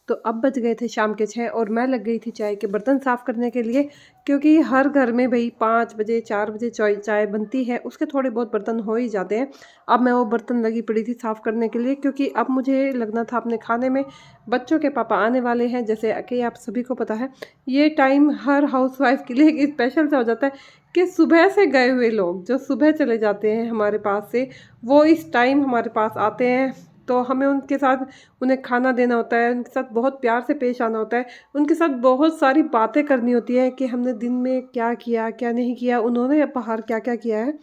तो अब बज गए थे शाम के 6 और मैं लग गई थी चाय के बर्तन साफ़ करने के लिए, क्योंकि हर घर में भाई 5 बजे 4 बजे चाय चाय बनती है, उसके थोड़े बहुत बर्तन हो ही जाते हैं। अब मैं वो बर्तन लगी पड़ी थी साफ़ करने के लिए, क्योंकि अब मुझे लगना था अपने खाने में। बच्चों के पापा आने वाले हैं, जैसे कि आप सभी को पता है ये टाइम हर हाउसवाइफ के लिए एक स्पेशल सा हो जाता है कि सुबह से गए हुए लोग जो सुबह चले जाते हैं हमारे पास से, वो इस टाइम हमारे पास आते हैं। तो हमें उनके साथ उन्हें खाना देना होता है, उनके साथ बहुत प्यार से पेश आना होता है, उनके साथ बहुत सारी बातें करनी होती है कि हमने दिन में क्या किया क्या नहीं किया, उन्होंने बाहर क्या क्या किया है,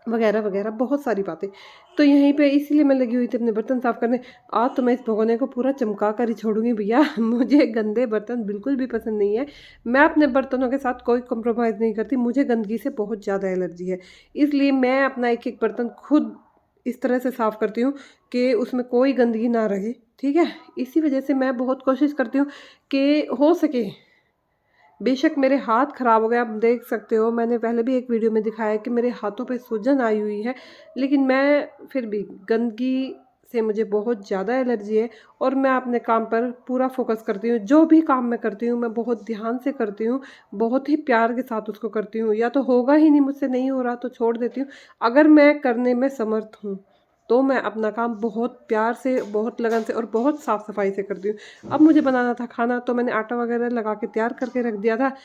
वगैरह वगैरह बहुत सारी बातें। तो यहीं पे इसीलिए मैं लगी हुई थी अपने बर्तन साफ़ करने। आज तो मैं इस भगोने को पूरा चमका कर ही छोड़ूंगी भैया। मुझे गंदे बर्तन बिल्कुल भी पसंद नहीं है। मैं अपने बर्तनों के साथ कोई कॉम्प्रोमाइज़ नहीं करती, मुझे गंदगी से बहुत ज़्यादा एलर्जी है। इसलिए मैं अपना एक एक बर्तन खुद इस तरह से साफ़ करती हूँ कि उसमें कोई गंदगी ना रहे, ठीक है। इसी वजह से मैं बहुत कोशिश करती हूँ कि हो सके, बेशक मेरे हाथ ख़राब हो गए, आप देख सकते हो मैंने पहले भी एक वीडियो में दिखाया कि मेरे हाथों पे सूजन आई हुई है, लेकिन मैं फिर भी गंदगी से मुझे बहुत ज़्यादा एलर्जी है और मैं अपने काम पर पूरा फोकस करती हूँ। जो भी काम मैं करती हूँ मैं बहुत ध्यान से करती हूँ, बहुत ही प्यार के साथ उसको करती हूँ। या तो होगा ही नहीं, मुझसे नहीं हो रहा तो छोड़ देती हूँ। अगर मैं करने में समर्थ हूँ तो मैं अपना काम बहुत प्यार से, बहुत लगन से और बहुत साफ़ सफाई से करती हूँ। अब मुझे बनाना था खाना, तो मैंने आटा वगैरह लगा के तैयार करके रख दिया था।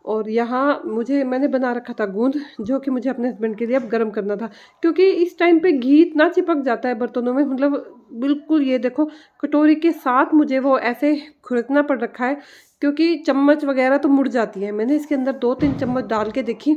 और यहाँ मैंने बना रखा था गूंद, जो कि मुझे अपने हस्बैंड के लिए अब गर्म करना था, क्योंकि इस टाइम पे घी इतना चिपक जाता है बर्तनों में, मतलब बिल्कुल। ये देखो कटोरी के साथ मुझे वो ऐसे खुरकना पड़ रखा है, क्योंकि चम्मच वगैरह तो मुड़ जाती है। मैंने इसके अंदर 2-3 चम्मच डाल के देखी,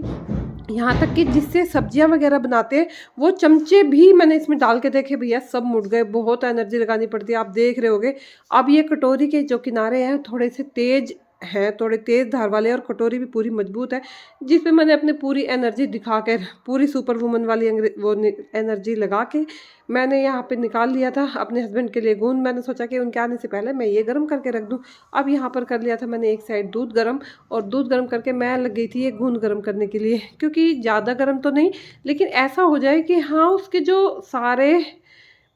यहाँ तक कि जिससे सब्जियां वगैरह बनाते हैं वो चमचे भी मैंने इसमें डाल के देखे भैया, सब मुड़ गए। बहुत एनर्जी लगानी पड़ती है, आप देख रहे होगे। अब ये कटोरी के जो किनारे हैं थोड़े से तेज हैं, थोड़े तेज धार वाले, और कटोरी भी पूरी मजबूत है, जिसमें मैंने अपनी पूरी एनर्जी दिखा कर, पूरी सुपर वुमन वाली वो एनर्जी लगा के मैंने यहाँ पे निकाल लिया था अपने हस्बैंड के लिए गूंद। मैंने सोचा कि उनके आने से पहले मैं ये गर्म करके रख दूँ। अब यहाँ पर कर लिया था मैंने एक साइड दूध गर्म, और दूध गर्म करके मैं लग गई थी ये गूंद गर्म करने के लिए, क्योंकि ज़्यादा गर्म तो नहीं, लेकिन ऐसा हो जाए कि हाँ उसके जो सारे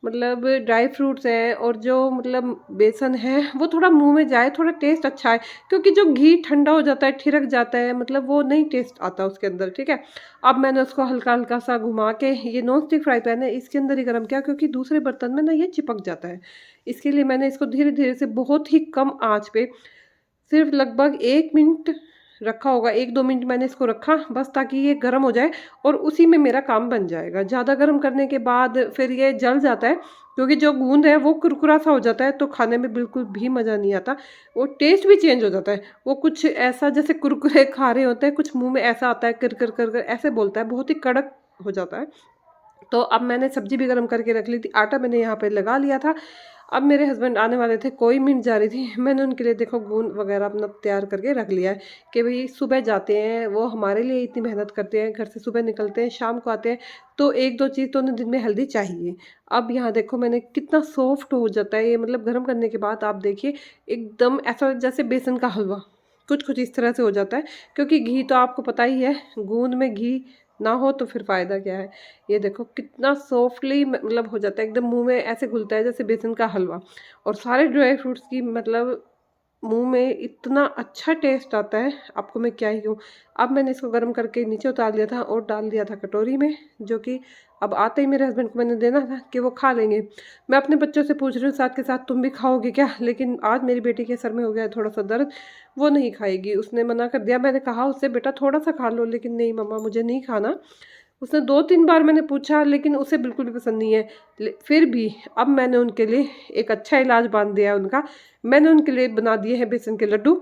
मतलब ड्राई फ्रूट्स हैं और जो मतलब बेसन है वो थोड़ा मुंह में जाए, थोड़ा टेस्ट अच्छा है। क्योंकि जो घी ठंडा हो जाता है, ठिरक जाता है, मतलब वो नहीं टेस्ट आता उसके अंदर, ठीक है। अब मैंने उसको हल्का हल्का सा घुमा के, ये नॉन स्टिक फ्राई पैन है इसके अंदर ही गर्म किया, क्योंकि दूसरे बर्तन में ना ये चिपक जाता है। इसके लिए मैंने इसको धीरे धीरे से बहुत ही कम आँच पे सिर्फ लगभग 1 मिनट रखा होगा, 1-2 मिनट मैंने इसको रखा बस, ताकि ये गर्म हो जाए और उसी में मेरा काम बन जाएगा। ज़्यादा गर्म करने के बाद फिर ये जल जाता है, क्योंकि जो गूंद है वो कुरकुरा सा हो जाता है, तो खाने में बिल्कुल भी मज़ा नहीं आता। वो टेस्ट भी चेंज हो जाता है, वो कुछ ऐसा जैसे कुरकुरे खा रहे होते हैं, कुछ मुंह में ऐसा आता है, कर कर कर कर ऐसे बोलता है, बहुत ही कड़क हो जाता है। तो अब मैंने सब्जी भी गर्म करके रख ली थी, आटा मैंने यहाँ पे लगा लिया था। अब मेरे हस्बैंड आने वाले थे, कोई मिनट जा रही थी, मैंने उनके लिए देखो गूंद वगैरह अपना तैयार करके रख लिया है कि भाई सुबह जाते हैं वो, हमारे लिए इतनी मेहनत करते हैं, घर से सुबह निकलते हैं शाम को आते हैं, तो 1-2 चीज़ तो उन्हें दिन में हेल्दी चाहिए। अब यहाँ देखो मैंने कितना सॉफ्ट हो जाता है ये, मतलब गर्म करने के बाद आप देखिए एकदम ऐसा जैसे बेसन का हलवा, कुछ कुछ इस तरह से हो जाता है। क्योंकि घी तो आपको पता ही है, गूंद में घी ना हो तो फिर फ़ायदा क्या है। ये देखो कितना सॉफ्टली मतलब हो जाता है, एकदम मुंह में ऐसे घुलता है जैसे बेसन का हलवा, और सारे ड्राई फ्रूट्स की मतलब मुंह में इतना अच्छा टेस्ट आता है, आपको मैं क्या ही कहूँ। अब मैंने इसको गर्म करके नीचे उतार लिया था और डाल दिया था कटोरी में, जो कि अब आते ही मेरे हस्बैंड को मैंने देना था कि वो खा लेंगे। मैं अपने बच्चों से पूछ रही हूँ साथ के साथ तुम भी खाओगे क्या, लेकिन आज मेरी बेटी के सर में हो गया है थोड़ा सा दर्द, वो नहीं खाएगी, उसने मना कर दिया। मैंने कहा उससे बेटा थोड़ा सा खा लो, लेकिन नहीं मम्मा मुझे नहीं खाना। उसने 2-3 बार मैंने पूछा, लेकिन उसे बिल्कुल भी पसंद नहीं है। फिर भी अब मैंने उनके लिए एक अच्छा इलाज बांध दिया है उनका। मैंने उनके लिए बना दिए हैं बेसन के लड्डू,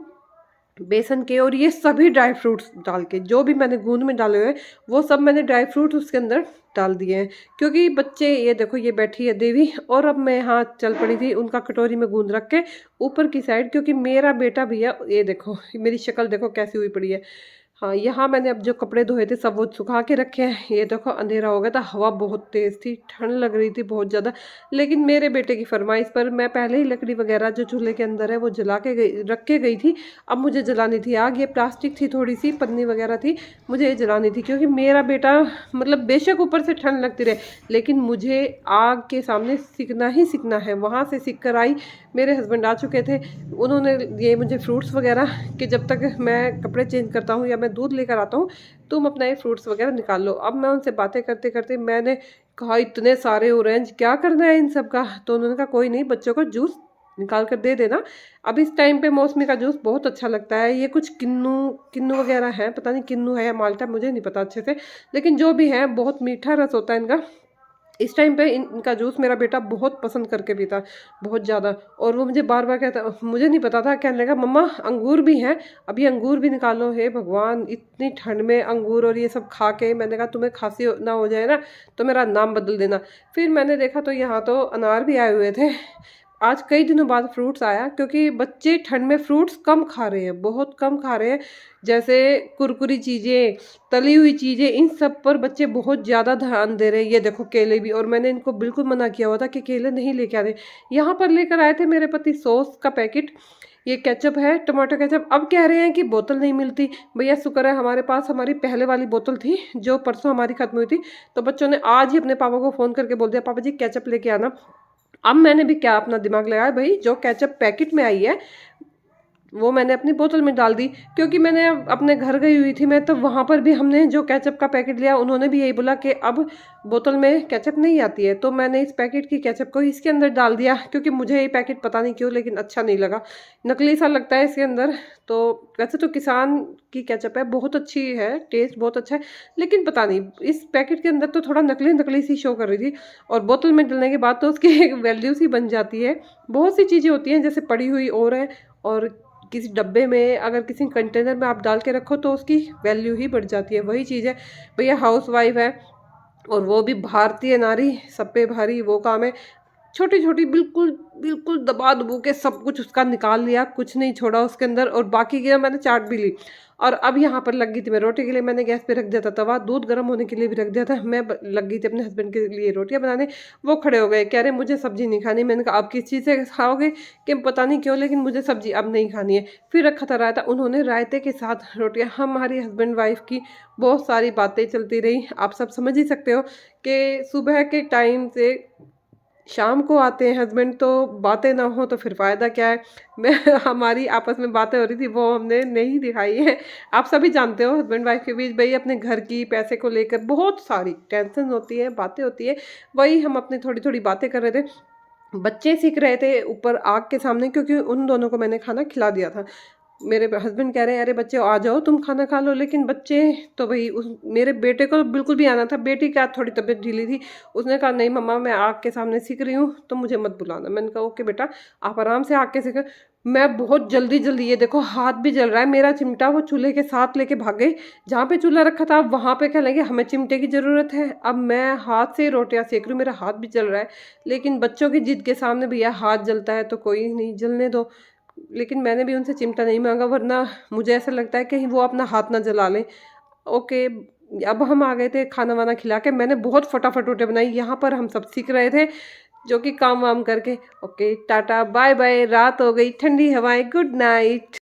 बेसन के, और ये सभी ड्राई फ्रूट्स डाल के, जो भी मैंने गूंद में डाले हुए हैं वो सब मैंने ड्राई फ्रूट्स उसके अंदर डाल दिए हैं। क्योंकि बच्चे, ये देखो ये बैठी है देवी, और अब मैं यहाँ चल पड़ी थी उनका कटोरी में गूंद रख के ऊपर की साइड, क्योंकि मेरा बेटा भैया ये देखो मेरी शक्ल देखो कैसी हुई पड़ी है। हाँ, यहाँ मैंने अब जो कपड़े धोए थे सब वो सुखा के रखे हैं। ये देखो अंधेरा हो गया था, हवा बहुत तेज़ थी, ठंड लग रही थी बहुत ज़्यादा। लेकिन मेरे बेटे की फरमाइश पर मैं पहले ही लकड़ी वगैरह जो चूल्हे के अंदर है वो जला के रख के गई थी। अब मुझे जलानी थी आग। ये प्लास्टिक थी, थोड़ी सी पन्नी वगैरह थी, मुझे ये जलानी थी क्योंकि मेरा बेटा मतलब बेशक ऊपर से ठंड लगती रहे लेकिन मुझे आग के सामने सीखना ही सीखना है। वहाँ से सीख कर आई, मेरे हस्बैंड आ चुके थे, उन्होंने ये मुझे फ्रूट्स वगैरह कि जब तक मैं कपड़े चेंज करता हूँ या मैं दूध लेकर आता हूँ तुम अपना ये फ्रूट्स वगैरह निकाल लो। अब मैं उनसे बातें करते करते मैंने कहा इतने सारे ऑरेंज क्या करना है इन सब का, तो उन्होंने कहा कोई नहीं, बच्चों को जूस निकाल कर दे देना। अब इस टाइम पे मौसमी का जूस बहुत अच्छा लगता है। ये कुछ किन्नू वगैरह है, पता नहीं किन्नू है या माल्टा, मुझे नहीं पता अच्छे से, लेकिन जो भी है बहुत मीठा रस होता है इनका। इस टाइम पे इनका जूस मेरा बेटा बहुत पसंद करके पीता, बहुत ज़्यादा। और वो मुझे बार बार कहता, मुझे नहीं पता था, कहने लगा मम्मा अंगूर भी हैं, अभी अंगूर भी निकालो। हे भगवान, इतनी ठंड में अंगूर और ये सब खा के। मैंने कहा तुम्हें खांसी ना हो जाए ना तो मेरा नाम बदल देना। फिर मैंने देखा तो यहाँ तो अनार भी आए हुए थे। आज कई दिनों बाद फ्रूट्स आया क्योंकि बच्चे ठंड में फ्रूट्स कम खा रहे हैं, बहुत कम खा रहे हैं। जैसे कुरकुरी चीज़ें, तली हुई चीज़ें, इन सब पर बच्चे बहुत ज़्यादा ध्यान दे रहे हैं। ये देखो केले भी, और मैंने इनको बिल्कुल मना किया हुआ था कि केले नहीं लेके आते। यहाँ पर लेकर आए थे मेरे पति सॉस का पैकेट, ये केचप है, टमाटो केचप। अब कह रहे हैं कि बोतल नहीं मिलती। भैया शुक्र है हमारे पास हमारी पहले वाली बोतल थी जो परसों हमारी ख़त्म हुई थी, तो बच्चों ने आज ही अपने पापा को फ़ोन करके बोल दिया पापा जी केचप लेके आना। अब मैंने भी क्या अपना दिमाग लगाया, भाई जो केचप पैकेट में आई है वो मैंने अपनी बोतल में डाल दी, क्योंकि मैंने अपने घर गई हुई थी मैं, तो वहाँ पर भी हमने जो केचप का पैकेट लिया उन्होंने भी यही बोला कि अब बोतल में केचप नहीं आती है। तो मैंने इस पैकेट की केचप को इसके अंदर डाल दिया, क्योंकि मुझे ये पैकेट पता नहीं क्यों लेकिन अच्छा नहीं लगा, नकली सा लगता है इसके अंदर। तो वैसे तो किसान की केचप है, बहुत अच्छी है, टेस्ट बहुत अच्छा है, लेकिन पता नहीं इस पैकेट के अंदर तो थोड़ा नकली नकली सी शो कर रही थी। और बोतल में डलने के बाद तो उसकी एक वैल्यू सी बन जाती है। बहुत सी चीज़ें होती हैं जैसे पड़ी हुई और है, और किसी डब्बे में अगर किसी कंटेनर में आप डाल के रखो तो उसकी वैल्यू ही बढ़ जाती है। वही चीज़ है, भैया हाउस वाइफ है और वो भी भारतीय नारी, सब पे भारी वो काम है। छोटी छोटी बिल्कुल बिल्कुल दबा दबू के सब कुछ उसका निकाल लिया, कुछ नहीं छोड़ा उसके अंदर। और बाकी की मैंने चाट भी ली। और अब यहाँ पर लग गई थी मैं रोटी के लिए, मैंने गैस पे रख दिया था तवा, दूध गर्म होने के लिए भी रख दिया था। मैं लग गई थी अपने हस्बैंड के लिए रोटियाँ बनाने। वो खड़े हो गए, कह रहे मुझे सब्जी नहीं खानी। मैंने कहा आप किस चीज़ से खाओगे, कि पता नहीं क्यों लेकिन मुझे सब्जी अब नहीं खानी है। फिर रखा था रायता, उन्होंने रायते के साथ रोटियाँ। हमारी हस्बैंड वाइफ की बहुत सारी बातें चलती रही। आप सब समझ ही सकते हो कि सुबह के टाइम से शाम को आते हैं हस्बैंड, तो बातें ना हो तो फिर फ़ायदा क्या है। मैं हमारी आपस में बातें हो रही थी वो हमने नहीं दिखाई है। आप सभी जानते हो हस्बैंड वाइफ के बीच भाई अपने घर की पैसे को लेकर बहुत सारी टेंशन होती है, बातें होती है। वही हम अपनी थोड़ी थोड़ी बातें कर रहे थे। बच्चे सीख रहे थे ऊपर आग के सामने, क्योंकि उन दोनों को मैंने खाना खिला दिया था। मेरे हस्बैंड कह रहे हैं अरे बच्चे आ जाओ तुम खाना खा लो, लेकिन बच्चे तो भाई उस मेरे बेटे को बिल्कुल भी आना था। बेटी का थोड़ी तबीयत ढीली थी, उसने कहा नहीं मम्मा मैं आग के सामने सीख रही हूँ तो मुझे मत बुलाना। मैंने कहा ओके बेटा आप आराम से आग के सीख। मैं बहुत जल्दी जल्दी, ये देखो हाथ भी जल रहा है मेरा, चिमटा वो चूल्हे के साथ लेके भाग गई। जहाँ पे चूल्हा रखा था वहाँ पे कह लगे हमें चिमटे की ज़रूरत है। अब मैं हाथ से रोटियाँ सेक रही हूँ, मेरा हाथ भी जल रहा है, लेकिन बच्चों की जिद के सामने भैया हाथ जलता है तो कोई नहीं, जलने दो। लेकिन मैंने भी उनसे चिमटा नहीं मांगा, वरना मुझे ऐसा लगता है कि वो अपना हाथ ना जला लें। ओके, अब हम आ गए थे खाना वाना खिला के। मैंने बहुत फटाफट रोटी बनाई, यहाँ पर हम सब सीख रहे थे जो कि काम वाम करके। ओके टाटा बाय बाय, रात हो गई, ठंडी हवाएं, गुड नाइट।